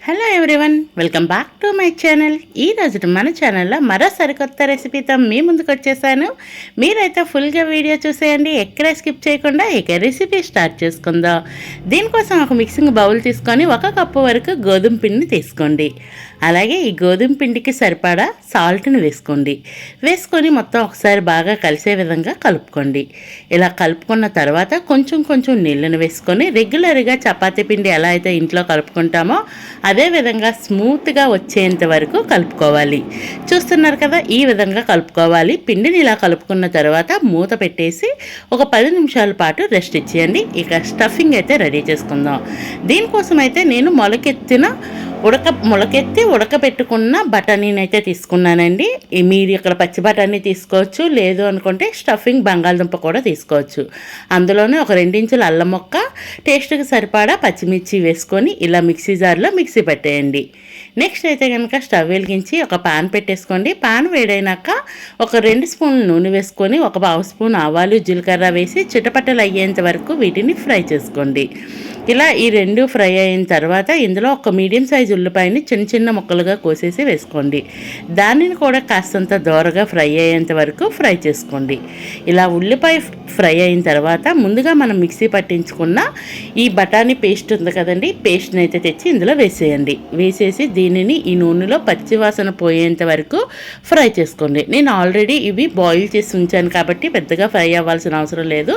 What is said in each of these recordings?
Hello everyone, welcome back to my channel. ఈరోజు మన ఛానల్లో మరో సరికొత్త రెసిపీతో మీ ముందుకు వచ్చేసాను. మీరైతే ఫుల్గా వీడియో చూసేయండి, ఎక్కడ స్కిప్ చేయకుండా ఇక రెసిపీ స్టార్ట్ చేసుకుందాం. దీనికోసం ఒక మిక్సింగ్ బౌల్ తీసుకొని 1 కప్పు వరకు గోధుమ పిండిని తీసుకోండి. అలాగే ఈ గోధుమ పిండికి సరిపడా సాల్ట్ని వేసుకొని మొత్తం ఒకసారి బాగా కలిసే విధంగా కలుపుకోండి. ఇలా కలుపుకున్న తర్వాత కొంచెం నీళ్ళని వేసుకొని రెగ్యులర్గా చపాతీ పిండి ఎలా అయితే ఇంట్లో కలుపుకుంటామో అదే విధంగా స్మూత్గా వచ్చేంత వరకు కలుపుకోవాలి. చూస్తున్నారు కదా, ఈ విధంగా కలుపుకోవాలి. పిండిని ఇలా కలుపుకున్న తర్వాత మూత పెట్టేసి ఒక 10 నిమిషాల పాటు రెస్ట్ ఇచ్చేయండి. ఇక స్టఫింగ్ అయితే రెడీ చేసుకుందాం. దీనికోసం అయితే నేను మొలకెత్తి ఉడకబెట్టుకున్న బఠానీని అయితే తీసుకున్నానండి. మీరు ఇక్కడ పచ్చి బఠానీ తీసుకోవచ్చు, లేదు అనుకుంటే స్టఫింగ్ బంగాళదుంప కూడా తీసుకోవచ్చు. అందులోనే ఒక 2 ఇంచుల అల్లం ముక్క, టేస్ట్కి సరిపడా పచ్చిమిర్చి వేసుకొని ఇలా మిక్సీ జార్లో మిక్సీ పెట్టేయండి. నెక్స్ట్ అయితే కనుక స్టవ్ వెలిగించి ఒక పాన్ పెట్టేసుకోండి. పాన్ వేడైనాక ఒక 2 స్పూన్లు నూనె వేసుకొని ఒక 1/2 స్పూన్ ఆవాలు జీలకర్ర వేసి చిటపటలు అయ్యేంత వరకు వీటిని ఫ్రై చేసుకోండి. ఇలా ఈ 2 ఫ్రై అయిన తర్వాత ఇందులో ఒక మీడియం సైజు ఉల్లిపాయని చిన్న ముక్కలుగా కోసేసి వేసుకోండి. దానిని కూడా కాస్తంత దోరగా ఫ్రై అయ్యేంత వరకు ఫ్రై చేసుకోండి. ఇలా ఉల్లిపాయ ఫ్రై అయిన తర్వాత ముందుగా మనం మిక్సీ పట్టించుకున్న ఈ బఠానీ పేస్ట్ ఉంది కదండి, పేస్ట్ని అయితే తెచ్చి ఇందులో వేసేయండి. వేసేసి దీనిని ఈ నూనెలో పచ్చివాసన పోయేంత వరకు ఫ్రై చేసుకోండి. నేను ఆల్రెడీ ఇవి బాయిల్ చేసి ఉంచాను కాబట్టి పెద్దగా ఫ్రై అవ్వాల్సిన అవసరం లేదు.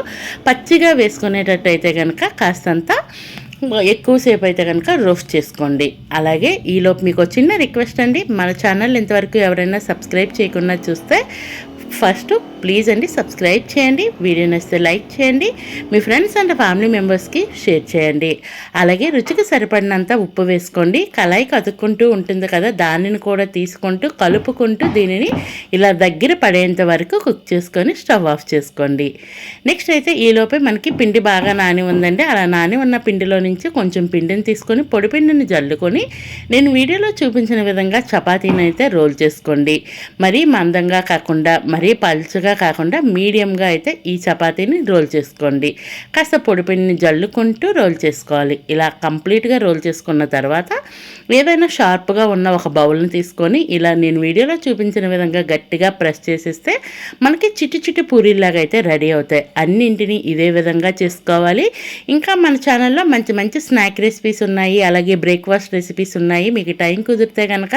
పచ్చిగా వేసుకునేటట్టయితే కనుక కాస్తంత ఎక్కువసేపు అయితే కనుక రోస్ట్ చేసుకోండి. అలాగే ఈలోపు మీకు చిన్న రిక్వెస్ట్ అండి, మన ఛానల్ ఇంతవరకు ఎవరైనా సబ్స్క్రైబ్ చేయకుండా చూస్తే ఫస్ట్ ప్లీజ్ అండి సబ్స్క్రైబ్ చేయండి, వీడియో నచ్చితే లైక్ చేయండి, మీ ఫ్రెండ్స్ అండ్ ఫ్యామిలీ మెంబర్స్కి షేర్ చేయండి. అలాగే రుచికి సరిపడినంత ఉప్పు వేసుకోండి. కళాయి కదుక్కుంటూ ఉంటుంది కదా, దానిని కూడా తీసుకుంటూ కలుపుకుంటూ దీనిని ఇలా దగ్గర పడేంత వరకు కుక్ చేసుకొని స్టవ్ ఆఫ్ చేసుకోండి. నెక్స్ట్ అయితే ఈలోపే మనకి పిండి బాగా నాని ఉందండి. అలా నాని ఉన్న పిండిలో నుంచి కొంచెం పిండిని తీసుకొని పొడి పిండిని జల్లుకొని నేను వీడియోలో చూపించిన విధంగా చపాతీని అయితే రోల్ చేసుకోండి. మరీ మందంగా కాకుండా మరీ పల్చగా కాకుండా మీడియంగా అయితే ఈ చపాతీని రోల్ చేసుకోండి. కాస్త పొడిపిండిని జల్లుకుంటూ రోల్ చేసుకోవాలి. ఇలా కంప్లీట్గా రోల్ చేసుకున్న తర్వాత ఏదైనా షార్ప్గా ఉన్న ఒక బౌల్ని తీసుకొని ఇలా నేను వీడియోలో చూపించిన విధంగా గట్టిగా ప్రెస్ చేసేస్తే మనకి చిట్టి పూరీలాగా అయితే రెడీ అవుతాయి. అన్నింటినీ ఇదే విధంగా చేసుకోవాలి. ఇంకా మన ఛానల్లో మంచి స్నాక్ రెసిపీస్ ఉన్నాయి, అలాగే బ్రేక్ఫాస్ట్ రెసిపీస్ ఉన్నాయి. మీకు టైం కుదిరితే కనుక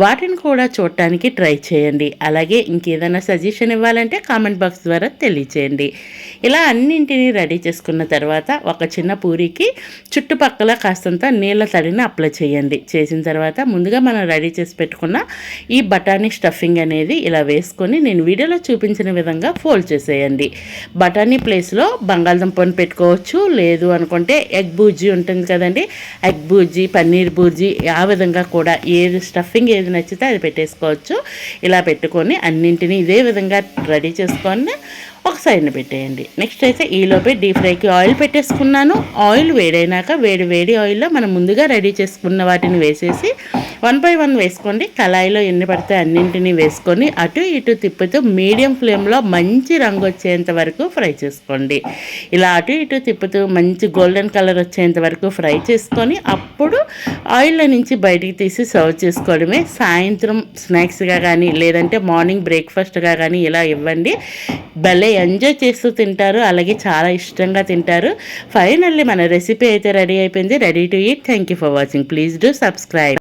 వాటిని కూడా చూడటానికి ట్రై చేయండి. అలాగే ఇంకేదైనా సజెషన్ ఇవ్వాలంటే కామెంట్ బాక్స్ ద్వారా తెలియచేయండి. ఇలా అన్నింటినీ రెడీ చేసుకున్న తర్వాత ఒక చిన్న పూరికి చుట్టుపక్కల కాస్తంత నీళ్ళ తడిని అప్లై చేయండి. చేసిన తర్వాత ముందుగా మనం రెడీ చేసి పెట్టుకున్న ఈ బఠానీ స్టఫింగ్ అనేది ఇలా వేసుకొని నేను వీడియోలో చూపించిన విధంగా ఫోల్డ్ చేసేయండి. బఠానీ ప్లేస్లో బంగాళదుంపని పెట్టుకోవచ్చు, లేదు అనుకుంటే ఎగ్ బూర్జీ ఉంటుంది కదండి, ఎగ్ బూర్జీ, పన్నీర్ బూర్జీ, ఆ విధంగా కూడా ఏది స్టఫింగ్ ఏది నచ్చితే అది పెట్టేసుకోవచ్చు. ఇలా పెట్టుకొని అన్నింటినీ ఇదే విధంగా రెడీ చేసుకొని ఒక సైడ్ని పెట్టేయండి. నెక్స్ట్ అయితే ఈలోపే డీప్ ఫ్రైకి ఆయిల్ పెట్టేసుకున్నాను. ఆయిల్ వేడైనాక వేడి ఆయిల్లో మనం ముందుగా రెడీ చేసుకున్న వాటిని వేసేసి 1 by 1 వేసుకోండి. కళాయిలో ఎన్ని పడితే అన్నింటినీ వేసుకొని అటు ఇటు తిప్పుతూ మీడియం ఫ్లేమ్లో మంచి రంగు వచ్చేంత వరకు ఫ్రై చేసుకోండి. ఇలా అటు ఇటు తిప్పుతూ మంచి గోల్డెన్ కలర్ వచ్చేంత వరకు ఫ్రై చేసుకొని అప్పుడు ఆయిల్లో నుంచి బయటికి తీసి సర్వ్ చేసుకోవడమే. సాయంత్రం స్నాక్స్గా కానీ లేదంటే మార్నింగ్ బ్రేక్ఫాస్ట్గా కానీ ఇలా ఇవ్వండి. భలే ఎంజాయ్ చేస్తూ తింటారు, అలాగే చాలా ఇష్టంగా తింటారు. ఫైనల్లీ మన రెసిపీ అయితే రెడీ అయిపోయింది. Ready to eat. Thank you for watching. Please do subscribe.